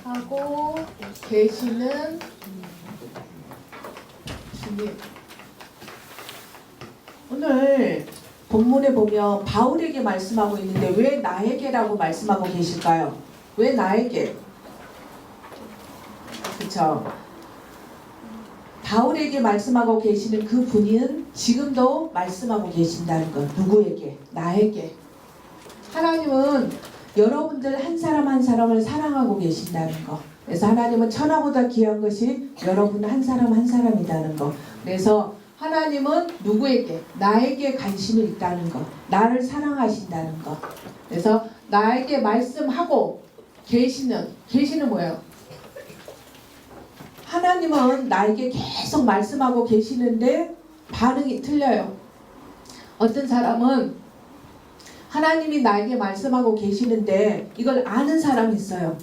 말씀하고 계시는 주님. 오늘 본문에 보면 바울에게 말씀하고 있는데 왜 나에게라고 말씀하고 계실까요? 왜 나에게? 그쵸? 바울에게 말씀하고 계시는 그 분은 지금도 말씀하고 계신다는 것. 누구에게? 나에게. 하나님은 여러분들 한 사람 한 사람을 사랑하고 계신다는 것. 그래서 하나님은 천하보다 귀한 것이 여러분 한 사람 한 사람이라는 것. 그래서 하나님은 누구에게? 나에게 관심이 있다는 것. 나를 사랑하신다는 것. 그래서 나에게 말씀하고 계시는 뭐예요? 하나님은 나에게 계속 말씀하고 계시는데 반응이 틀려요. 어떤 사람은 하나님이 나에게 말씀하고 계시는데 이걸 아는 사람이 있어요.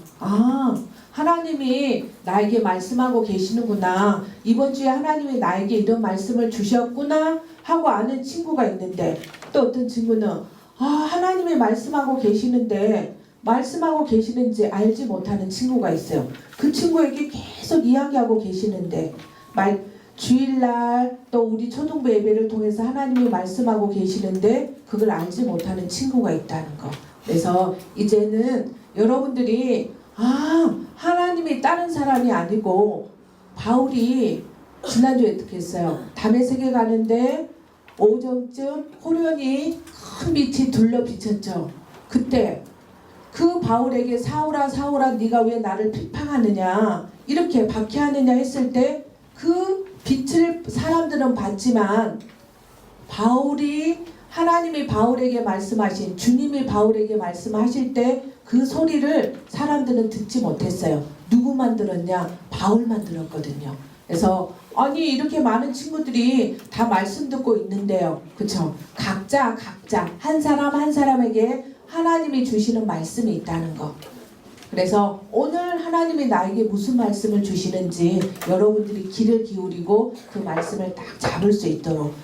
하나님이 나에게 말씀하고 계시는구나. 이번 주에 하나님이 나에게 이런 말씀을 주셨구나 하고 아는 친구가 있는데, 또 어떤 친구는 하나님이 말씀하고 계시는데 말씀하고 계시는지 알지 못하는 친구가 있어요. 그 친구에게 계속 이야기하고 계시는데 주일날 또 우리 초등부 예배를 통해서 하나님이 말씀하고 계시는데 그걸 알지 못하는 친구가 있다는 거. 그래서 이제는 여러분들이 하나님이 다른 사람이 아니고, 바울이 지난주에 어떻게 했어요? 다메섹에 가는데 오전쯤 호련히 큰 빛이 둘러 비쳤죠. 그때 그 바울에게 사울아 사울아 네가 왜 나를 비방하느냐 이렇게 박해하느냐 했을 때 그 빛을 사람들은 봤지만 하나님이 바울에게 말씀하신, 주님이 바울에게 말씀하실 때 그 소리를 사람들은 듣지 못했어요. 누구만 들었냐? 바울만 들었거든요. 그래서 이렇게 많은 친구들이 다 말씀 듣고 있는데요. 그쵸? 각자 한 사람 한 사람에게 하나님이 주시는 말씀이 있다는 거. 그래서 오늘 하나님이 나에게 무슨 말씀을 주시는지 여러분들이 귀를 기울이고 그 말씀을 딱 잡을 수 있도록.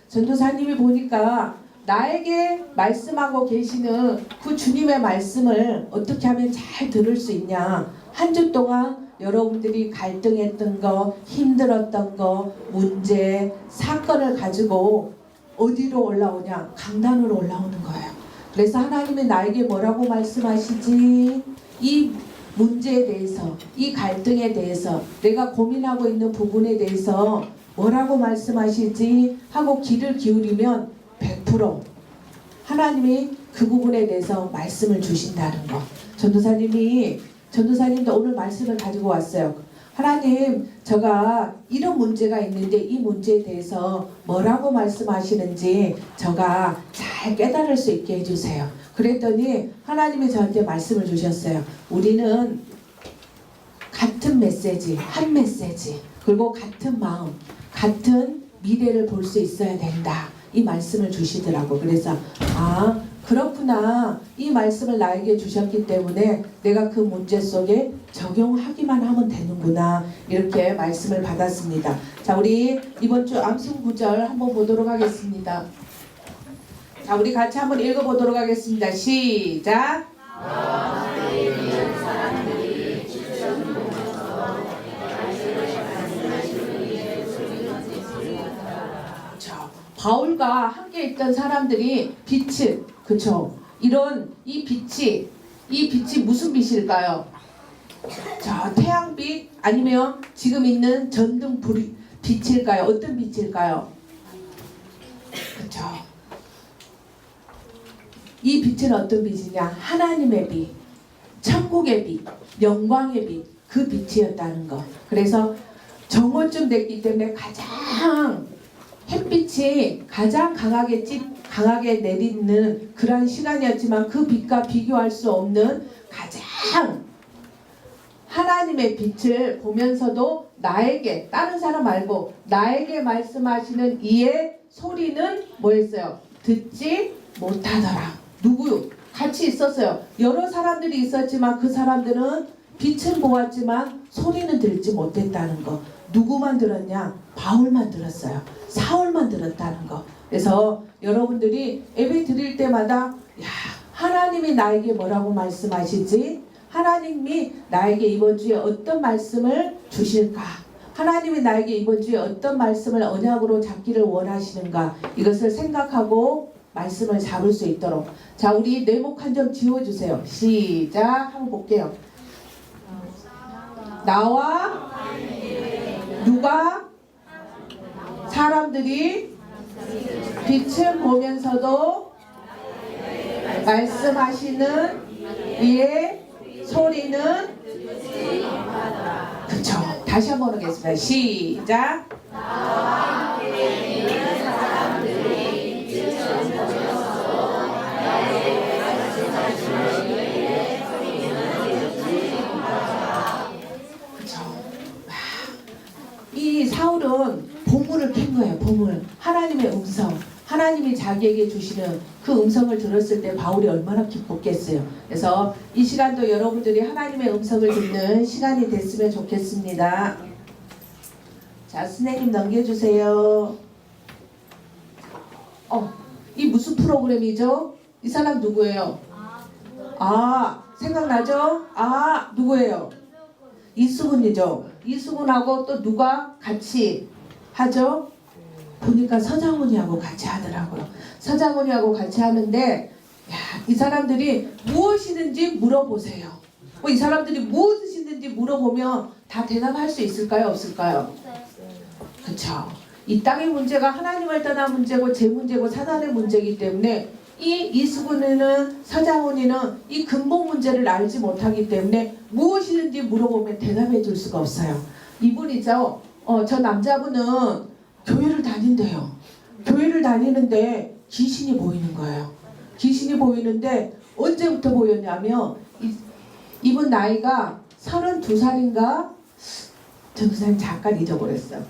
전도사님이 보니까 나에게 말씀하고 계시는 그 주님의 말씀을 어떻게 하면 잘 들을 수 있냐. 한 주 동안 여러분들이 갈등했던 거, 힘들었던 거, 문제, 사건을 가지고 어디로 올라오냐? 강단으로 올라오는 거예요. 그래서 하나님이 나에게 뭐라고 말씀하시지? 이 문제에 대해서, 이 갈등에 대해서, 내가 고민하고 있는 부분에 대해서 뭐라고 말씀하시지? 하고 귀를 기울이면 100% 하나님이 그 부분에 대해서 말씀을 주신다는 거. 전도사님도 오늘 말씀을 가지고 왔어요. 하나님, 제가 이런 문제가 있는데 이 문제에 대해서 뭐라고 말씀하시는지 제가 잘 깨달을 수 있게 해주세요. 그랬더니 하나님이 저한테 말씀을 주셨어요. 우리는 같은 메시지, 한 메시지, 그리고 같은 마음, 같은 미래를 볼 수 있어야 된다. 이 말씀을 주시더라고. 그래서 그렇구나. 이 말씀을 나에게 주셨기 때문에 내가 그 문제 속에 적용하기만 하면 되는구나. 이렇게 말씀을 받았습니다. 자, 우리 이번 주 암송 구절 한번 보도록 하겠습니다. 자, 우리 같이 한번 읽어보도록 하겠습니다. 시작. 바울과 함께 있던 사람들이 빛을, 그쵸? 이 빛이 무슨 빛일까요? 자, 태양빛 아니면 지금 있는 전등 빛일까요? 어떤 빛일까요? 그쵸? 이 빛은 어떤 빛이냐? 하나님의 빛, 천국의 빛, 영광의 빛, 그 빛이었다는 거. 그래서 정오쯤 됐기 때문에 햇빛이 가장 강하게 내리는 그런 시간이었지만 그 빛과 비교할 수 없는 가장 하나님의 빛을 보면서도 나에게, 다른 사람 말고 나에게 말씀하시는 이의 소리는 뭐였어요? 듣지 못하더라. 누구? 같이 있었어요. 여러 사람들이 있었지만 그 사람들은 빛은 보았지만 소리는 들지 못했다는 거. 누구만 들었냐? 바울만 들었어요. 사울만 들었다는 거. 그래서 여러분들이 예배 드릴 때마다 야, 하나님이 나에게 뭐라고 말씀하시지? 하나님이 나에게 이번 주에 어떤 말씀을 주실까? 하나님이 나에게 이번 주에 어떤 말씀을 언약으로 잡기를 원하시는가? 이것을 생각하고 말씀을 잡을 수 있도록. 자, 우리 네목 한 점 지워주세요. 시작. 한번 볼게요. 나와 누가 사람들이 빛을 보면서도 말씀하시는 이의 소리는 그쵸. 다시 한번 하겠습니다. 시작. 이 사울은 보물을 캔 거예요. 보물. 하나님의 음성. 하나님이 자기에게 주시는 그 음성을 들었을 때 바울이 얼마나 기뻤겠어요. 그래서 이 시간도 여러분들이 하나님의 음성을 듣는 시간이 됐으면 좋겠습니다. 자, 선생님 넘겨주세요. 이 무슨 프로그램이죠? 이 사람 누구예요? 생각나죠? 누구예요? 이수근이죠. 이수근하고 또 누가 같이 하죠? 보니까 서장훈이하고 같이 하더라고요. 서장훈이하고 같이 하는데 이 사람들이 무엇이든지 물어보세요. 이 사람들이 무엇이든지 물어보면 다 대답할 수 있을까요? 없을까요? 그쵸. 이 땅의 문제가 하나님을 떠난 문제고 제 문제고 사단의 문제이기 때문에 이 이수근이는 서장훈이는 이 근본 문제를 알지 못하기 때문에 무엇이든지 물어보면 대답해 줄 수가 없어요. 이분이죠. 저 남자분은 교회를 다닌대요. 교회를 다니는데 귀신이 보이는 거예요. 귀신이 보이는데 언제부터 보였냐면 이분 나이가 32살인가? 저 선생님 잠깐 잊어버렸어요.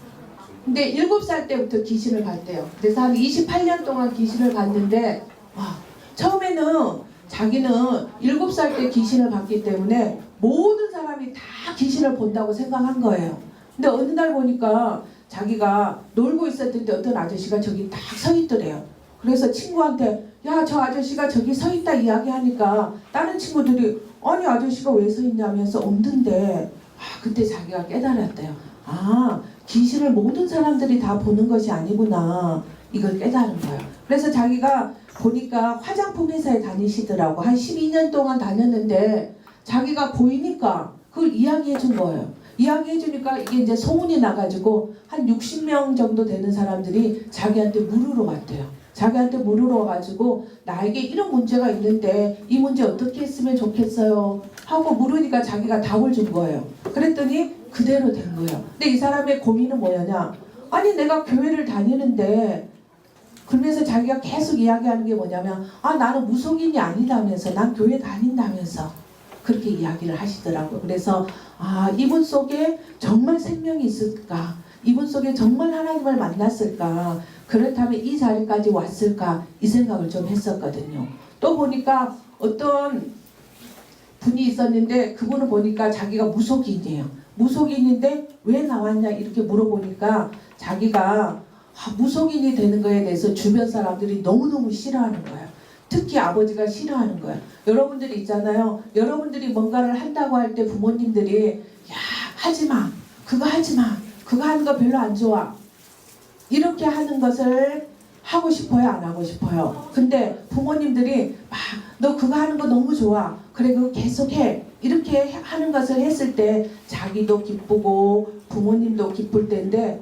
근데 7살 때부터 귀신을 봤대요. 그래서 한 28년 동안 귀신을 봤는데 처음에는 자기는 7살 때 귀신을 봤기 때문에 모든 사람이 다 귀신을 본다고 생각한 거예요. 근데 어느 날 보니까 자기가 놀고 있었는데 어떤 아저씨가 저기 딱 서 있더래요. 그래서 친구한테 야, 저 아저씨가 저기 서 있다 이야기하니까 다른 친구들이 아니 아저씨가 왜 서 있냐면서 없는데 그때 자기가 깨달았대요. 귀신을 모든 사람들이 다 보는 것이 아니구나. 이걸 깨달은 거예요. 그래서 자기가 보니까 화장품 회사에 다니시더라고. 한 12년 동안 다녔는데 자기가 보이니까 그걸 이야기해 준 거예요. 이야기해 주니까 이게 이제 소문이 나가지고 한 60명 정도 되는 사람들이 자기한테 물으러 왔대요. 자기한테 물으러 와가지고 나에게 이런 문제가 있는데 이 문제 어떻게 했으면 좋겠어요 하고 물으니까 자기가 답을 준 거예요. 그랬더니 그대로 된 거예요. 근데 이 사람의 고민은 뭐냐냐, 아니 내가 교회를 다니는데, 그러면서 자기가 계속 이야기하는 게 뭐냐면 나는 무속인이 아니라면서 난 교회 다닌다면서 그렇게 이야기를 하시더라고요. 그래서 이분 속에 정말 생명이 있을까, 이분 속에 정말 하나님을 만났을까, 그렇다면 이 자리까지 왔을까, 이 생각을 좀 했었거든요. 또 보니까 어떤 분이 있었는데 그분은 보니까 자기가 무속인이에요. 무속인인데 왜 나왔냐 이렇게 물어보니까 자기가 무속인이 되는 거에 대해서 주변 사람들이 너무너무 싫어하는 거예요. 특히 아버지가 싫어하는 거예요. 여러분들이 있잖아요. 여러분들이 뭔가를 한다고 할 때 부모님들이 야, 하지마, 그거 하지마, 그거 하는 거 별로 안 좋아, 이렇게 하는 것을 하고 싶어요, 안 하고 싶어요? 근데 부모님들이 너 그거 하는 거 너무 좋아, 그래 그거 계속해, 이렇게 하는 것을 했을 때 자기도 기쁘고 부모님도 기쁠 텐데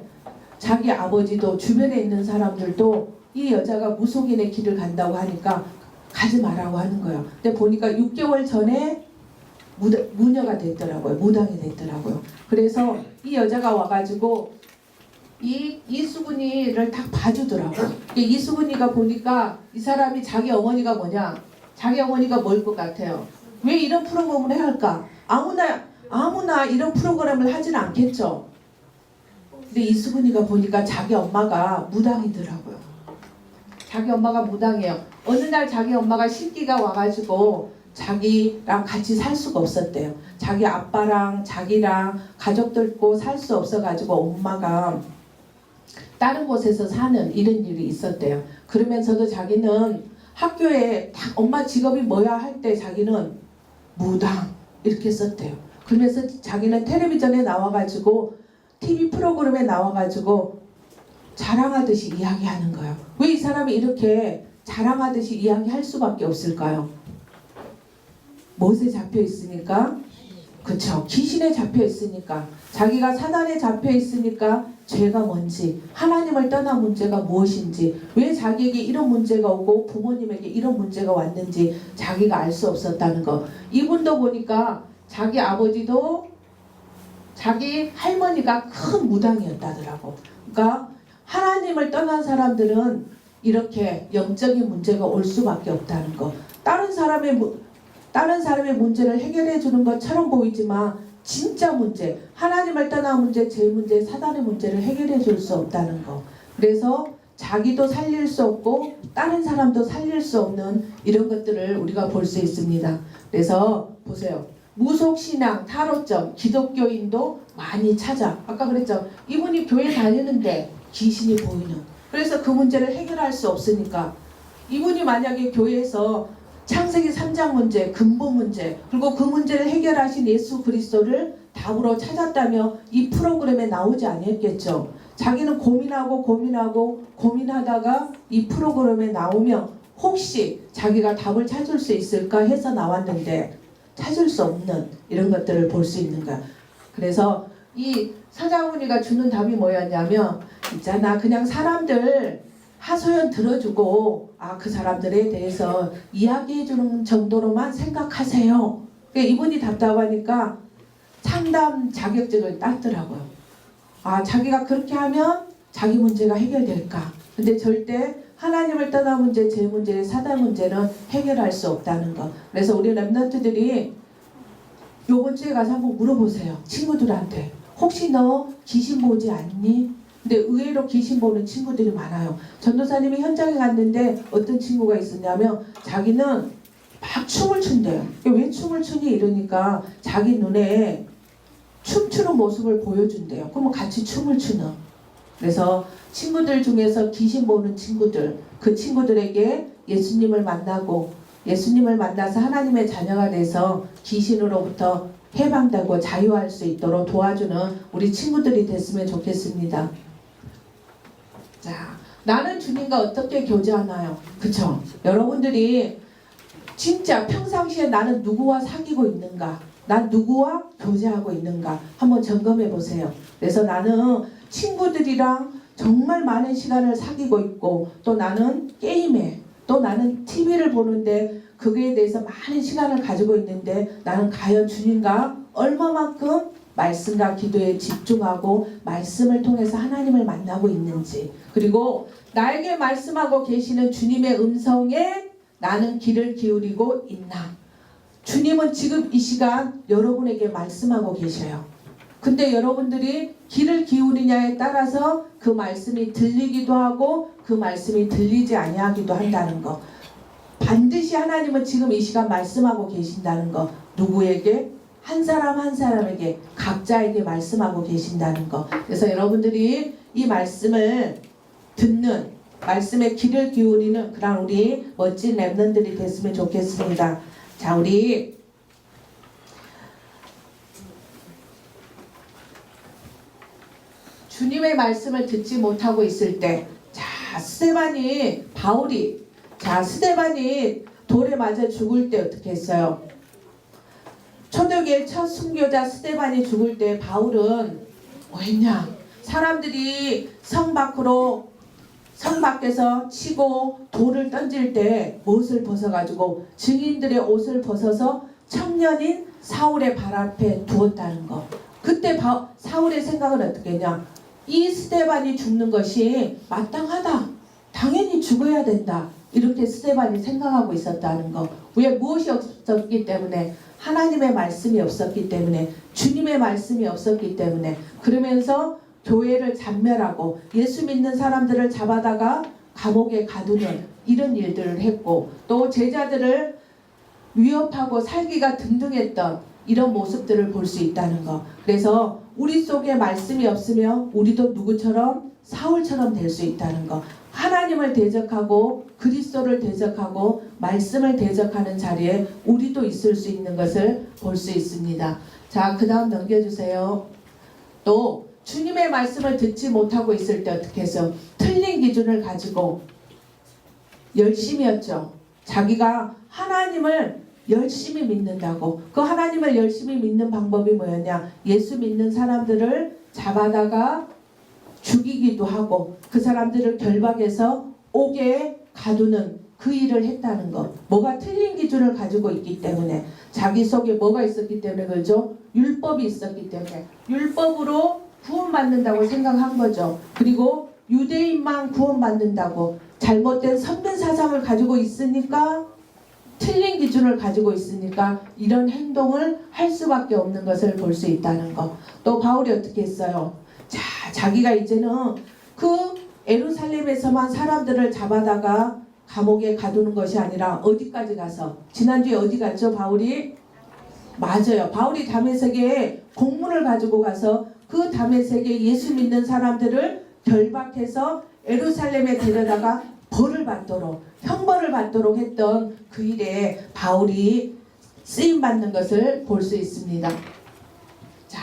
자기 아버지도 주변에 있는 사람들도 이 여자가 무속인의 길을 간다고 하니까 가지 말라고 하는 거예요. 근데 보니까 6개월 전에 무녀가 됐더라고요. 무당이 됐더라고요. 그래서 이 여자가 와가지고 이수근이를 딱 봐주더라고요. 이수근이가 보니까 이 사람이 자기 어머니가 뭐냐, 자기 어머니가 뭘 것 같아요? 왜 이런 프로그램을 해야 할까? 아무나 이런 프로그램을 하지는 않겠죠. 근데 이수근이가 보니까 자기 엄마가 무당이더라고요. 자기 엄마가 무당이에요. 어느 날 자기 엄마가 신기가 와가지고 자기랑 같이 살 수가 없었대요. 자기 아빠랑 자기랑 가족들고 살 수 없어가지고 엄마가 다른 곳에서 사는 이런 일이 있었대요. 그러면서도 자기는 학교에 딱 엄마 직업이 뭐야 할 때 자기는 무당 이렇게 썼대요. 그러면서 자기는 텔레비전에 나와가지고 TV 프로그램에 나와가지고 자랑하듯이 이야기하는 거예요. 왜 이 사람이 이렇게 자랑하듯이 이야기할 수밖에 없을까요? 무엇에 잡혀 있으니까? 그쵸. 귀신에 잡혀 있으니까. 자기가 사단에 잡혀 있으니까 죄가 뭔지, 하나님을 떠난 문제가 무엇인지, 왜 자기에게 이런 문제가 오고 부모님에게 이런 문제가 왔는지 자기가 알 수 없었다는 거. 이분도 보니까 자기 아버지도 자기 할머니가 큰 무당이었다더라고. 그러니까 하나님을 떠난 사람들은 이렇게 영적인 문제가 올 수밖에 없다는 거. 다른 사람의 문제를 해결해 주는 것처럼 보이지만 진짜 문제, 하나님을 떠난 문제, 제 문제, 사단의 문제를 해결해 줄 수 없다는 거. 그래서 자기도 살릴 수 없고 다른 사람도 살릴 수 없는 이런 것들을 우리가 볼 수 있습니다. 그래서 보세요. 무속신앙, 타로점, 기독교인도 많이 찾아. 아까 그랬죠. 이분이 교회 다니는데 귀신이 보이는. 그래서 그 문제를 해결할 수 없으니까 이분이 만약에 교회에서 창세기 3장 문제, 근본 문제, 그리고 그 문제를 해결하신 예수 그리스도를 답으로 찾았다며 이 프로그램에 나오지 않았겠죠. 자기는 고민하다가 이 프로그램에 나오면 혹시 자기가 답을 찾을 수 있을까 해서 나왔는데 찾을 수 없는 이런 것들을 볼 수 있는 거야. 그래서 이 사자문이가 주는 답이 뭐였냐면 있잖아, 그냥 사람들 하소연 들어주고 그 사람들에 대해서 이야기해주는 정도로만 생각하세요. 그러니까 이분이 답답하니까 상담 자격증을 땄더라고요. 자기가 그렇게 하면 자기 문제가 해결될까. 근데 절대 하나님을 떠난 문제, 제 문제, 사단 문제는 해결할 수 없다는 거. 그래서 우리 랩런트들이 요번 주에 가서 한번 물어보세요. 친구들한테. 혹시 너 귀신 보지 않니? 근데 의외로 귀신 보는 친구들이 많아요. 전도사님이 현장에 갔는데 어떤 친구가 있었냐면 자기는 막 춤을 춘대요. 왜 춤을 추니? 이러니까 자기 눈에 춤추는 모습을 보여준대요. 그러면 같이 춤을 추는. 그래서 친구들 중에서 귀신 보는 친구들, 그 친구들에게 예수님을 만나서 하나님의 자녀가 돼서 귀신으로부터 해방되고 자유할 수 있도록 도와주는 우리 친구들이 됐으면 좋겠습니다. 자, 나는 주님과 어떻게 교제하나요? 그쵸? 여러분들이 진짜 평상시에 나는 누구와 사귀고 있는가? 난 누구와 교제하고 있는가? 한번 점검해 보세요. 그래서 나는 친구들이랑 정말 많은 시간을 사귀고 있고, 또 나는 게임에, 또 나는 TV를 보는데 그거에 대해서 많은 시간을 가지고 있는데 나는 과연 주님과 얼마만큼 말씀과 기도에 집중하고 말씀을 통해서 하나님을 만나고 있는지, 그리고 나에게 말씀하고 계시는 주님의 음성에 나는 귀를 기울이고 있나. 주님은 지금 이 시간 여러분에게 말씀하고 계셔요. 근데 여러분들이 귀를 기울이냐에 따라서 그 말씀이 들리기도 하고 그 말씀이 들리지 아니하기도 한다는 거. 반드시 하나님은 지금 이 시간 말씀하고 계신다는 거. 누구에게? 한 사람 한 사람에게, 각자에게 말씀하고 계신다는 거. 그래서 여러분들이 이 말씀을 듣는, 말씀에 귀를 기울이는 그런 우리 멋진 랩런들이 됐으면 좋겠습니다. 자, 우리 주님의 말씀을 듣지 못하고 있을 때, 바울이 돌에 맞아 죽을 때 어떻게 했어요? 초대교회 첫 순교자 스데반이 죽을 때 바울은 뭐 했냐? 사람들이 성 밖에서 치고 돌을 던질 때 무엇을 벗어가지고 증인들의 옷을 벗어서 청년인 사울의 발 앞에 두었다는 거. 그때 사울의 생각은 어떻게 했냐? 이 스데반이 죽는 것이 마땅하다. 당연히 죽어야 된다. 이렇게 스데반이 생각하고 있었다는 거. 왜? 무엇이 없었기 때문에? 하나님의 말씀이 없었기 때문에, 주님의 말씀이 없었기 때문에. 그러면서 교회를 잔멸하고 예수 믿는 사람들을 잡아다가 감옥에 가두는 이런 일들을 했고, 또 제자들을 위협하고 살기가 등등했던 이런 모습들을 볼 수 있다는 거. 그래서 우리 속에 말씀이 없으면 우리도 누구처럼? 사울처럼 될 수 있다는 거. 하나님을 대적하고 그리스도를 대적하고 말씀을 대적하는 자리에 우리도 있을 수 있는 것을 볼 수 있습니다. 자, 그 다음 넘겨주세요. 또 주님의 말씀을 듣지 못하고 있을 때 어떻게 해서 틀린 기준을 가지고 열심이었죠. 자기가 하나님을 열심히 믿는다고. 그 하나님을 열심히 믿는 방법이 뭐였냐? 예수 믿는 사람들을 잡아다가 죽이기도 하고 그 사람들을 결박해서 옥에 가두는 그 일을 했다는 것. 뭐가 틀린 기준을 가지고 있기 때문에, 자기 속에 뭐가 있었기 때문에 그러죠? 율법이 있었기 때문에 율법으로 구원받는다고 생각한 거죠. 그리고 유대인만 구원받는다고 잘못된 선변사상을 가지고 있으니까, 틀린 기준을 가지고 있으니까 이런 행동을 할 수밖에 없는 것을 볼 수 있다는 거. 또 바울이 어떻게 했어요? 자, 자기가 이제는 그 예루살렘에서만 사람들을 잡아다가 감옥에 가두는 것이 아니라 어디까지 가서, 지난주에 어디 갔죠 바울이? 맞아요. 바울이 다메섹에 공문을 가지고 가서 그 다메섹에 예수 믿는 사람들을 결박해서 예루살렘에 데려다가 벌을 받도록, 형벌을 받도록 했던 그 일에 바울이 쓰임받는 것을 볼 수 있습니다. 자,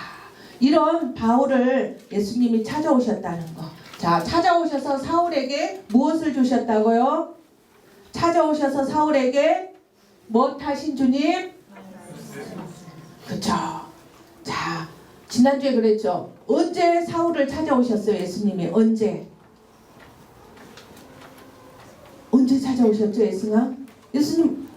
이런 바울을 예수님이 찾아오셨다는 거. 자, 찾아오셔서 사울에게 무엇을 주셨다고요? 찾아오셔서 사울에게 뭐 하신 주님? 그쵸. 자, 지난주에 그랬죠. 언제 사울을 찾아오셨어요? 예수님이 언제? 언제 찾아오셨죠? 예수님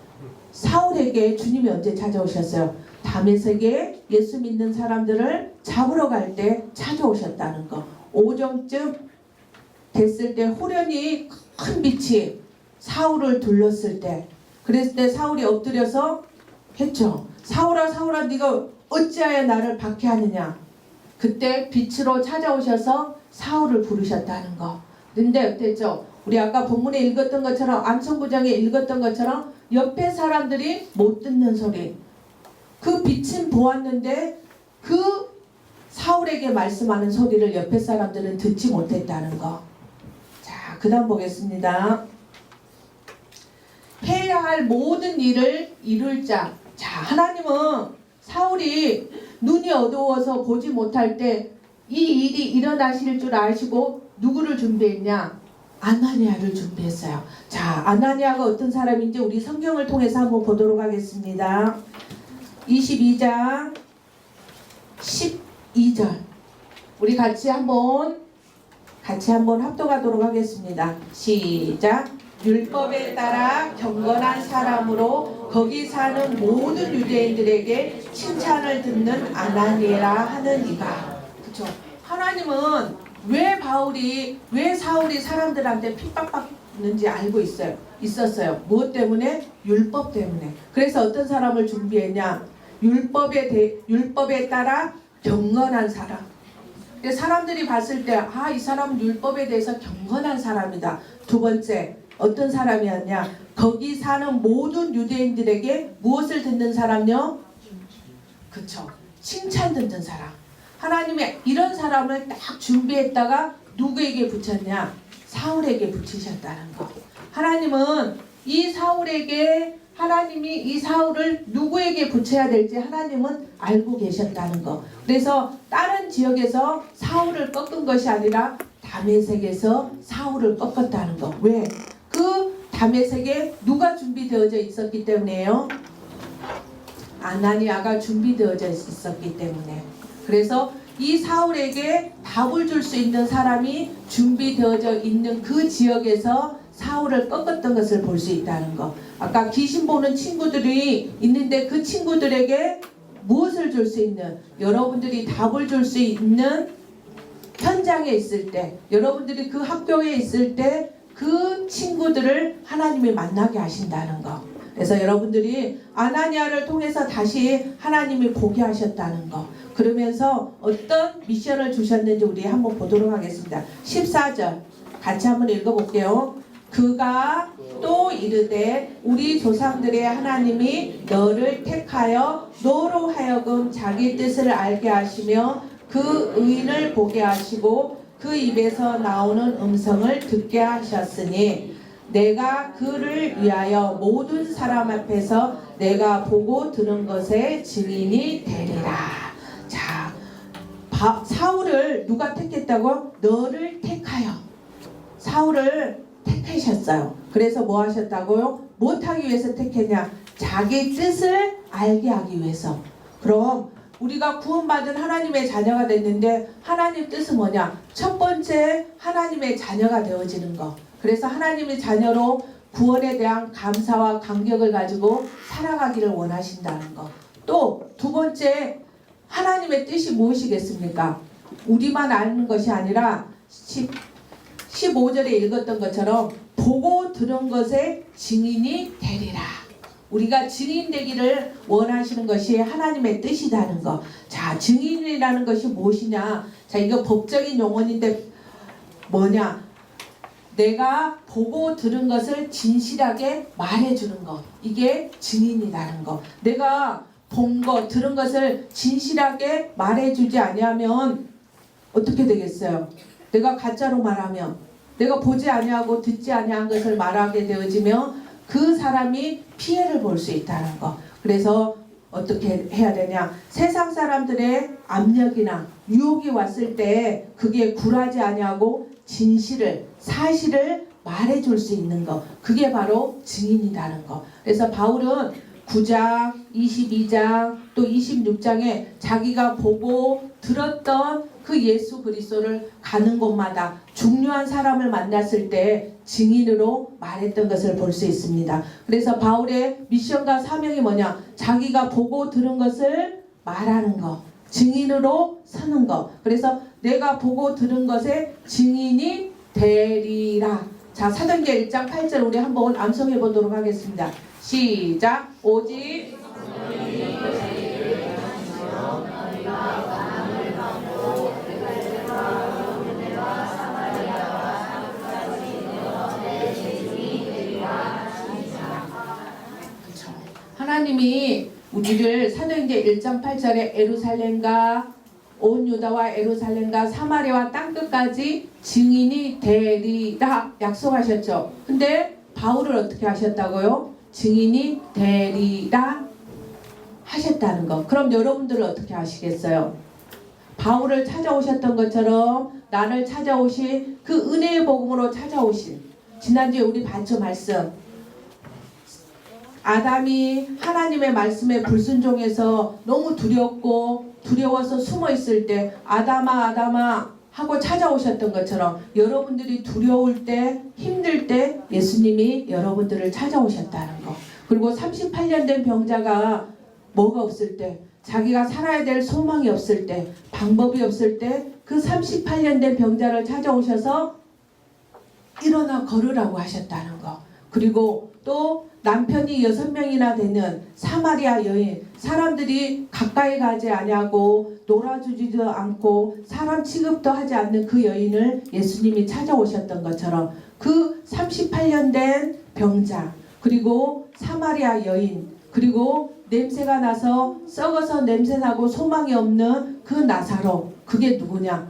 사울에게 주님이 언제 찾아오셨어요? 다메섹에 예수 믿는 사람들을 잡으러 갈 때 찾아오셨다는 거. 오정쯤 됐을 때 호련히 큰 빛이 사울을 둘렀을 때, 그랬을 때 사울이 엎드려서 했죠. 사울아 사울아 네가 어찌하여 나를 박해하느냐. 그때 빛으로 찾아오셔서 사울을 부르셨다는 거. 근데 어땠죠? 우리 아까 본문에 읽었던 것처럼, 암송구장에 읽었던 것처럼 옆에 사람들이 못 듣는 소리, 그 빛은 보았는데 그 사울에게 말씀하는 소리를 옆에 사람들은 듣지 못했다는 거. 자, 그 다음 보겠습니다. 해야 할 모든 일을 이룰 자. 자, 하나님은 사울이 눈이 어두워서 보지 못할 때 이 일이 일어나실 줄 아시고 누구를 준비했냐? 아나니아를 준비했어요. 자, 아나니아가 어떤 사람인지 우리 성경을 통해서 한번 보도록 하겠습니다. 22장 12절 우리 같이 한번 합독하도록 하겠습니다. 시작. 율법에 따라 경건한 사람으로 거기 사는 모든 유대인들에게 칭찬을 듣는 아나니아라 하는 이가. 그렇죠. 하나님은 왜 사울이 사람들한테 핍박받는지 알고 있었어요. 무엇 때문에? 율법 때문에. 그래서 어떤 사람을 준비했냐? 율법에 따라 경건한 사람. 사람들이 봤을 때, 아, 이 사람은 율법에 대해서 경건한 사람이다. 두 번째, 어떤 사람이었냐? 거기 사는 모든 유대인들에게 무엇을 듣는 사람요? 그쵸. 칭찬 듣는 사람. 하나님이 이런 사람을 딱 준비했다가 누구에게 붙였냐? 사울에게 붙이셨다는 거. 하나님이 이 사울을 누구에게 붙여야 될지 하나님은 알고 계셨다는 거. 그래서 다른 지역에서 사울을 꺾은 것이 아니라 다메섹에서 사울을 꺾었다는 거. 왜? 그 다메섹에 누가 준비되어져 있었기 때문에요? 아나니아가 준비되어져 있었기 때문에. 그래서 이 사울에게 답을 줄 수 있는 사람이 준비되어져 있는 그 지역에서 사울을 꺾었던 것을 볼 수 있다는 거. 아까 귀신 보는 친구들이 있는데 그 친구들에게 무엇을 줄 수 있는, 여러분들이 답을 줄 수 있는 현장에 있을 때, 여러분들이 그 학교에 있을 때 그 친구들을 하나님이 만나게 하신다는 거. 그래서 여러분들이 아나니아를 통해서 다시 하나님이 보게 하셨다는 거. 그러면서 어떤 미션을 주셨는지 우리 한번 보도록 하겠습니다. 14절 같이 한번 읽어볼게요. 그가 또 이르되 우리 조상들의 하나님이 너를 택하여 너로 하여금 자기 뜻을 알게 하시며 그 의인을 보게 하시고 그 입에서 나오는 음성을 듣게 하셨으니 내가 그를 위하여 모든 사람 앞에서 내가 보고 들은 것의 증인이 되리라. 자, 사울을 누가 택했다고? 너를 택하여. 사울을 택하셨어요. 그래서 뭐 하셨다고요? 못하기 위해서 택했냐? 자기 뜻을 알게 하기 위해서. 그럼 우리가 구원받은 하나님의 자녀가 됐는데 하나님 뜻은 뭐냐? 첫 번째 하나님의 자녀가 되어지는 거. 그래서 하나님의 자녀로 구원에 대한 감사와 감격을 가지고 살아가기를 원하신다는 거. 또 두 번째 하나님의 뜻이 무엇이겠습니까? 우리만 아는 것이 아니라 15절에 읽었던 것처럼 보고 들은 것의 증인이 되리라. 우리가 증인 되기를 원하시는 것이 하나님의 뜻이라는 거. 자, 증인이라는 것이 무엇이냐? 자, 이거 법적인 용어인데 뭐냐? 내가 보고 들은 것을 진실하게 말해주는 거. 이게 증인이라는 거. 내가 본 거, 들은 것을 진실하게 말해주지 아니하면 어떻게 되겠어요? 내가 가짜로 말하면, 내가 보지 아니하고 듣지 아니한 것을 말하게 되어지며 그 사람이 피해를 볼 수 있다는 거. 그래서 어떻게 해야 되냐? 세상 사람들의 압력이나 유혹이 왔을 때 그게 굴하지 아니하고 진실을, 사실을 말해줄 수 있는 거. 그게 바로 증인이라는 거. 그래서 바울은 9장, 22장, 또 26장에 자기가 보고 들었던 그 예수 그리스도를 가는 곳마다 중요한 사람을 만났을 때 증인으로 말했던 것을 볼 수 있습니다. 그래서 바울의 미션과 사명이 뭐냐? 자기가 보고 들은 것을 말하는 거, 증인으로 서는 거. 그래서 내가 보고 들은 것의 증인이 되리라. 자, 사도행전 1장 8절 우리 한번 암송해 보도록 하겠습니다. 시작. 오직 하나님이 우리를 사도행전 1장 8절에 에루살렘과 온 유다와 에루살렘과 사마리아와 땅끝까지 증인이 되리라 약속하셨죠. 근데 바울을 어떻게 하셨다고요? 증인이 되리라 하셨다는 거. 그럼 여러분들은 어떻게 하시겠어요? 바울을 찾아오셨던 것처럼 나를 찾아오신 그 은혜의 복음으로 찾아오신, 지난주에 우리 봤죠 말씀. 아담이 하나님의 말씀에 불순종해서 너무 두려워서 숨어 있을 때 아담아 아담아 하고 찾아오셨던 것처럼 여러분들이 두려울 때, 힘들 때 예수님이 여러분들을 찾아오셨다는 거. 그리고 38년 된 병자가 뭐가 없을 때, 자기가 살아야 될 소망이 없을 때, 방법이 없을 때 그 38년 된 병자를 찾아오셔서 일어나 걸으라고 하셨다는 거. 그리고 또 남편이 6명이나 되는 사마리아 여인, 사람들이 가까이 가지 아니하고 놀아주지도 않고 사람 취급도 하지 않는 그 여인을 예수님이 찾아오셨던 것처럼 그 38년 된 병자, 그리고 사마리아 여인, 그리고 냄새가 나서 썩어서 냄새나고 소망이 없는 그 나사로, 그게 누구냐?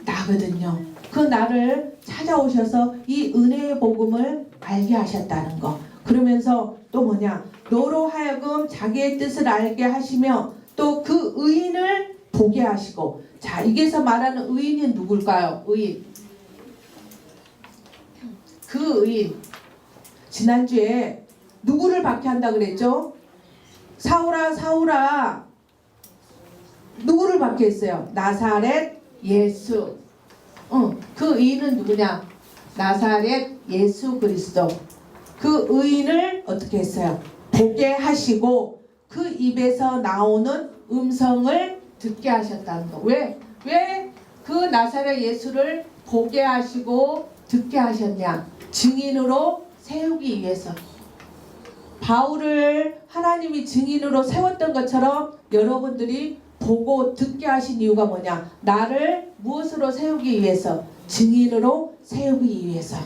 나거든요. 그 나를 찾아오셔서 이 은혜의 복음을 알게 하셨다는 거. 그러면서 또 뭐냐? 너로 하여금 자기의 뜻을 알게 하시며 또 그 의인을 보게 하시고. 자, 여기서 말하는 의인은 누굴까요? 의인. 그 의인. 지난주에 누구를 박해한다 그랬죠? 사울아 사울아. 누구를 박해했어요? 나사렛 예수. 그 의인은 누구냐? 나사렛 예수 그리스도. 그 의인을 어떻게 했어요? 보게 하시고 그 입에서 나오는 음성을 듣게 하셨다는 거. 왜 그 나사렛 예수를 보게 하시고 듣게 하셨냐? 증인으로 세우기 위해서. 바울을 하나님이 증인으로 세웠던 것처럼 여러분들이 보고 듣게 하신 이유가 뭐냐? 나를 무엇으로 세우기 위해서? 증인으로 세우기 위해서.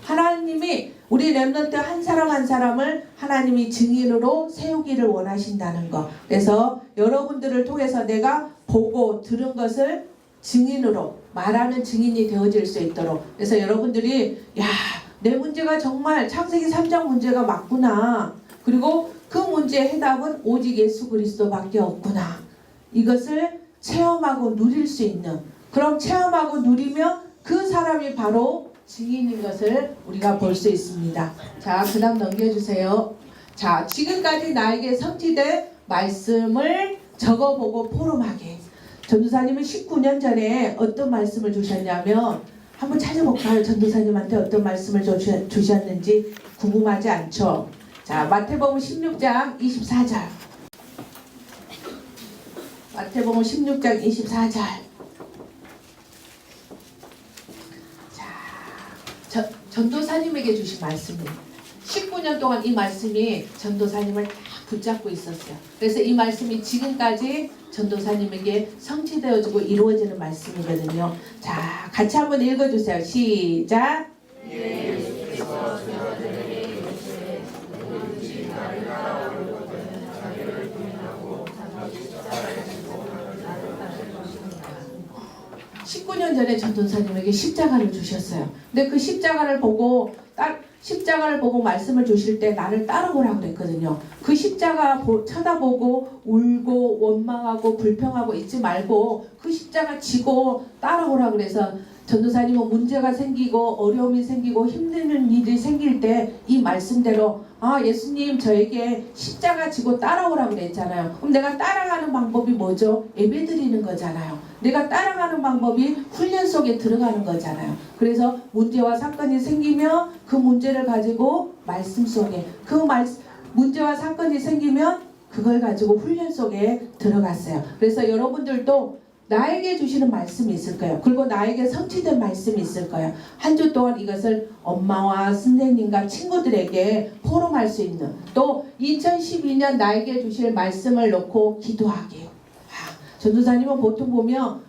하나님이 우리 렘넌트 한 사람 한 사람을 하나님이 증인으로 세우기를 원하신다는 거. 그래서 여러분들을 통해서 내가 보고 들은 것을 증인으로 말하는 증인이 되어질 수 있도록. 그래서 여러분들이 내 문제가 정말 창세기 3장 문제가 맞구나. 그리고 그 문제의 해답은 오직 예수 그리스도밖에 없구나. 이것을 체험하고 누릴 수 있는, 그럼 체험하고 누리며 그 사람이 바로 증인인 것을 우리가 볼 수 있습니다. 자, 그 다음 넘겨주세요. 자, 지금까지 나에게 성취된 말씀을 적어보고 포럼하게. 전도사님은 19년 전에 어떤 말씀을 주셨냐면, 한번 찾아볼까요? 전도사님한테 어떤 말씀을 주셨는지 궁금하지 않죠? 자, 마태복음 16장 24절. 마태복음 16장 24절. 자, 전도사님에게 주신 말씀이에요. 19년 동안 이 말씀이 전도사님을 다 붙잡고 있었어요. 그래서 이 말씀이 지금까지 전도사님에게 성취되어지고 이루어지는 말씀이거든요. 자, 같이 한번 읽어주세요. 시작. (19년) 전에 전도사님에게 십자가를 주셨어요. 근데 그 십자가를 보고 말씀을 주실 때 나를 따라오라고 그랬거든요. 그 십자가 쳐다보고 울고 원망하고 불평하고 있지 말고 그 십자가 지고 따라오라고 그래서, 전도사님은 문제가 생기고 어려움이 생기고 힘든 일이 생길 때 이 말씀대로 예수님 저에게 십자가 지고 따라오라고 그랬잖아요. 그럼 내가 따라가는 방법이 뭐죠? 예배드리는 거잖아요. 내가 따라가는 방법이 훈련 속에 들어가는 거잖아요. 그래서 문제와 사건이 생기면 그 문제를 가지고 말씀 속에, 문제와 사건이 생기면 그걸 가지고 훈련 속에 들어갔어요. 그래서 여러분들도 나에게 주시는 말씀이 있을 거예요. 그리고 나에게 성취된 말씀이 있을 거예요. 한 주 동안 이것을 엄마와 선생님과 친구들에게 포럼할 수 있는, 또 2012년 나에게 주실 말씀을 놓고 기도하게요. 전도사님은 보통 보면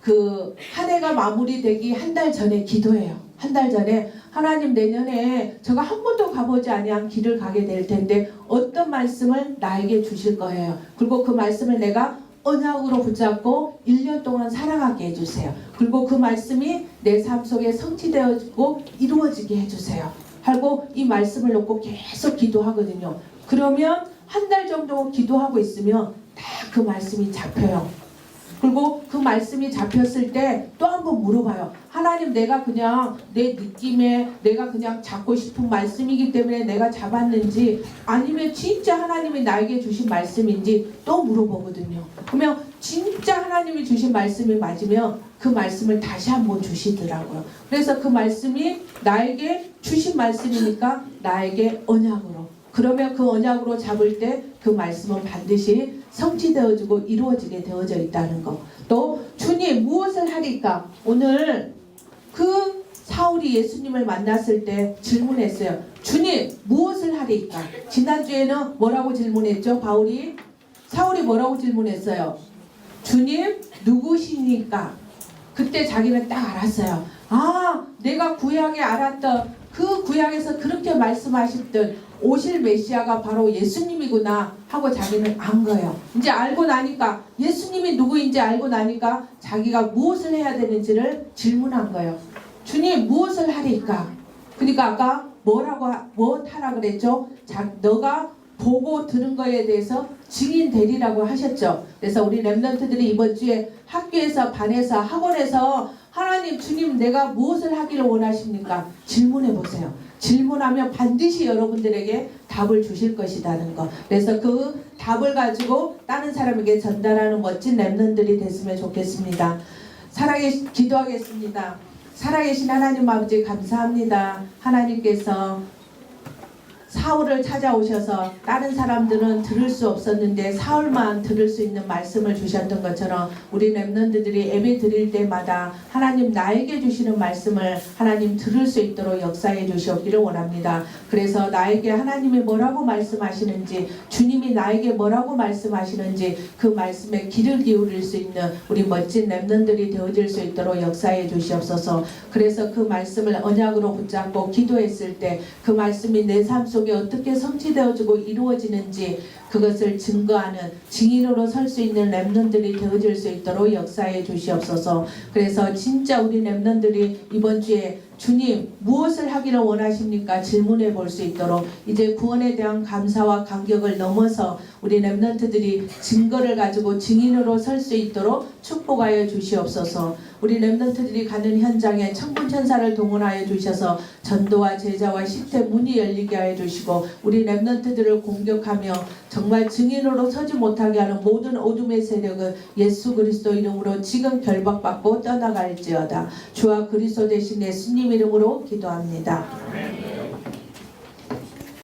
그 한 해가 마무리되기 한 달 전에 기도해요. 한 달 전에 하나님, 내년에 제가 한 번도 가보지 아니한 길을 가게 될 텐데 어떤 말씀을 나에게 주실 거예요. 그리고 그 말씀을 내가 언약으로 붙잡고 1년 동안 살아가게 해주세요. 그리고 그 말씀이 내 삶 속에 성취되어지고 이루어지게 해주세요 하고 이 말씀을 놓고 계속 기도하거든요. 그러면 한 달 정도 기도하고 있으면 다 그 말씀이 잡혀요. 그리고 그 말씀이 잡혔을 때 또 한 번 물어봐요. 하나님, 내가 그냥 내 느낌에 내가 그냥 잡고 싶은 말씀이기 때문에 내가 잡았는지, 아니면 진짜 하나님이 나에게 주신 말씀인지 또 물어보거든요. 그러면 진짜 하나님이 주신 말씀이 맞으면 그 말씀을 다시 한번 주시더라고요. 그래서 그 말씀이 나에게 주신 말씀이니까 나에게 언약으로, 그러면 그 언약으로 잡을 때 그 말씀은 반드시 성취되어지고 이루어지게 되어져 있다는 거. 또 주님 무엇을 하리까? 오늘 그 사울이 예수님을 만났을 때 질문했어요. 주님 무엇을 하리까? 지난주에는 뭐라고 질문했죠? 사울이 뭐라고 질문했어요? 주님 누구시니까? 그때 자기는 딱 알았어요. 내가 구약에 알았던, 그 구약에서 그렇게 말씀하셨던 오실 메시아가 바로 예수님이구나 하고 자기는 안 거예요. 이제 알고 나니까, 예수님이 누구인지 알고 나니까 자기가 무엇을 해야 되는지를 질문한 거예요. 주님 무엇을 하리까? 그러니까 아까 무엇 하라 그랬죠? 너가 보고 들은 거에 대해서 증인 되리라고 하셨죠. 그래서 우리 렘넌트들이 이번 주에 학교에서, 반에서, 학원에서 하나님, 주님 내가 무엇을 하기를 원하십니까? 질문해 보세요. 질문하면 반드시 여러분들에게 답을 주실 것이라는 거. 그래서 그 답을 가지고 다른 사람에게 전달하는 멋진 렘넌트들이 됐으면 좋겠습니다. 기도하겠습니다. 살아계신 하나님 아버지 감사합니다. 하나님께서 사울을 찾아오셔서 다른 사람들은 들을 수 없었는데 사울만 들을 수 있는 말씀을 주셨던 것처럼 우리 렘넌트들이 예배 드릴 때마다 하나님 나에게 주시는 말씀을 하나님 들을 수 있도록 역사해 주시옵기를 원합니다. 그래서 나에게 하나님이 뭐라고 말씀하시는지, 주님이 나에게 뭐라고 말씀하시는지 그 말씀에 귀를 기울일 수 있는 우리 멋진 렘넌트들이 되어질 수 있도록 역사해 주시옵소서. 그래서 그 말씀을 언약으로 붙잡고 기도했을 때 그 말씀이 내 삶 속에 어떻게 성취되어지고 이루어지는지 그것을 증거하는 증인으로 설 수 있는 렘넌트들이 되어질 수 있도록 역사해 주시옵소서. 그래서 진짜 우리 렘넌트들이 이번 주에 주님 무엇을 하기를 원하십니까? 질문해 볼 수 있도록 이제 구원에 대한 감사와 감격을 넘어서 우리 렘넌트들이 증거를 가지고 증인으로 설 수 있도록 축복하여 주시옵소서. 우리 렘넌트들이 가는 현장에 천군 천사를 동원하여 주셔서 전도와 제자와 십태 문이 열리게 하여 주시고 우리 렘넌트들을 공격하며 정말 증인으로 서지 못하게 하는 모든 어둠의 세력은 예수 그리스도 이름으로 지금 결박받고 떠나갈지어다. 주와 그리스도 대신 예수님 이름으로 기도합니다.